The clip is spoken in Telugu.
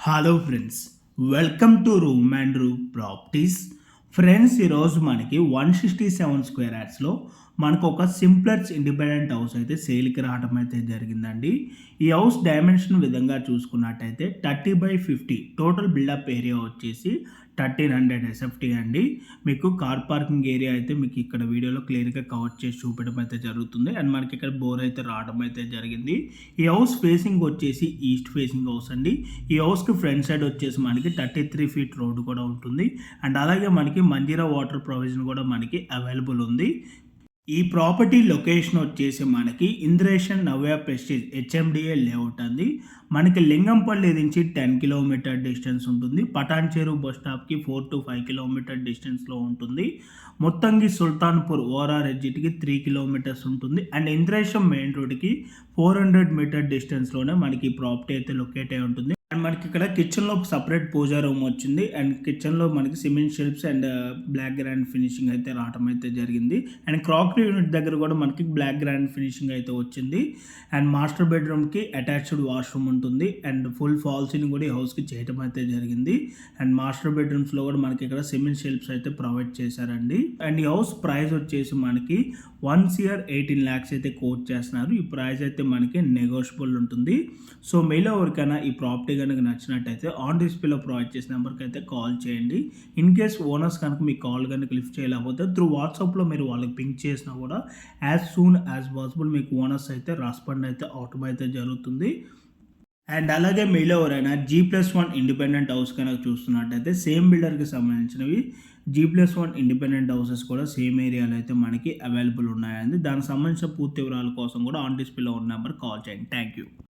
Hello friends, welcome to room and room properties. Friends, ఈరోజు మనకి 167 స్క్వేర్ యార్డ్స్లో మనకు ఒక సింప్లెక్స్ ఇండిపెండెంట్ హౌస్ అయితే సేల్కి రావడం అయితే జరిగిందండి. ఈ హౌస్ డైమెన్షన్ విధంగా చూసుకున్నట్టయితే 30/50 టోటల్ బిల్డప్ ఏరియా వచ్చేసి 1300 ఎస్ఎఫ్టీ అండి. మీకు కార్ పార్కింగ్ ఏరియా అయితే మీకు ఇక్కడ వీడియోలో క్లియర్గా కవర్ చేసి చూపడం అయితే జరుగుతుంది. అండ్ మనకి ఇక్కడ బోర్ అయితే రావడం అయితే జరిగింది. ఈ హౌస్ ఫేసింగ్ వచ్చేసి ఈస్ట్ ఫేసింగ్ హౌస్ అండి. ఈ హౌస్కి ఫ్రంట్ సైడ్ వచ్చేసి మనకి 33 ఫీట్ రోడ్డు కూడా ఉంటుంది. అండ్ అలాగే మనకి మంజీరా వాటర్ ప్రొవిజన్ కూడా మనకి అవైలబుల్ ఉంది. ఈ ప్రాపర్టీ లొకేషన్ వచ్చేసి మనకి ఇంద్రేషన్ నవ్య ప్రెస్టీజ్ హెచ్ఎండిఏ లేఅవుట్ అంది. మనకి లింగంపల్లి నుంచి 10 కిలోమీటర్ డిస్టెన్స్ ఉంటుంది. పటాన్ చెరువు బస్ స్టాప్కి 4 to 5 కిలోమీటర్ డిస్టెన్స్లో ఉంటుంది. మొత్తంకి సుల్తాన్పూర్ ఓఆర్ఆర్ ఎగ్జిట్కి 3 కిలోమీటర్స్ ఉంటుంది. అండ్ ఇంద్రేషన్ మెయిన్ రోడ్కి 400 మీటర్ డిస్టెన్స్లోనే మనకి ప్రాపర్టీ అయితే లొకేట్ అయి ఉంటుంది. అండ్ మనకి ఇక్కడ కిచెన్లో సపరేట్ పూజా రూమ్ వచ్చింది. అండ్ కిచెన్లో మనకి cement shelves and black grand finishing అయితే రావడం అయితే జరిగింది. అండ్ క్రాకరీ యూనిట్ దగ్గర కూడా మనకి బ్లాక్ గ్రాండ్ ఫినిషింగ్ అయితే వచ్చింది. అండ్ మాస్టర్ బెడ్రూమ్కి అటాచ్డ్ వాష్రూమ్ ఉంటుంది. అండ్ ఫుల్ ఫాల్ సీలింగ్ కూడా ఈ హౌస్కి చేయడం అయితే జరిగింది. అండ్ మాస్టర్ బెడ్రూమ్స్లో కూడా మనకి ఇక్కడ సిమెంట్ షెల్ఫ్స్ అయితే ప్రొవైడ్ చేశారండి. అండ్ ఈ హౌస్ ప్రైస్ వచ్చేసి మనకి 1,18 lakhs అయితే కోట్ చేస్తున్నారు. ఈ ప్రైస్ అయితే మనకి నెగోషియబుల్ ఉంటుంది. సో మీలో ఎవరికైనా ఈ ప్రాపర్టీ కనుక నచ్చినట్టయితే ఆన్ డిస్ప్లేలో ప్రొవైడ్ చేసిన నెంబర్కి అయితే కాల్ చేయండి. ఇన్ కేస్ ఓనర్స్ కనుక మీ కాల్ కనుక లిఫ్ట్ చేయలేకపోతే త్రూ వాట్సాప్లో మీరు వాళ్ళకి పింక్ చేసినా కూడా యాజ్ సూన్ యాజ్ పాసిబుల్ మీకు ఓనర్స్ అయితే రెస్పాండ్ అయితే అవటం అయితే జరుగుతుంది. అండ్ అలాగే మీలో ఎవరైనా G+1 ఇండిపెండెంట్ హౌస్ కనుక చూస్తున్నట్టయితే సేమ్ బిల్డర్కి సంబంధించినవి G+1 ఇండిపెండెంట్ హౌసెస్ కూడా సేమ్ ఏరియాలో అయితే మనకి అవైలబుల్ ఉన్నాయండి. దానికి సంబంధించిన పూర్తి వివరాల కోసం కూడా ఆన్ డిస్ప్లేలో ఉన్న నెంబర్ కాల్ చేయండి. Thank you.